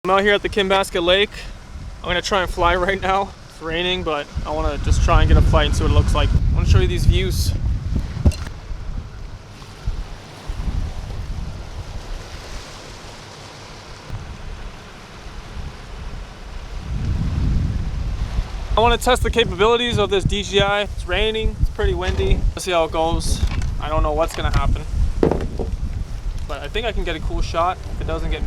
I'm out here at the Kinbasket Lake. I'm gonna try and fly right now. It's raining, but I wanna just try and get a flight and see what it looks like. I wanna show you these views. I want to test the capabilities of this DJI. It's raining, it's pretty windy. Let's see how it goes. I don't know what's gonna happen, but I think I can get a cool shot if it doesn't get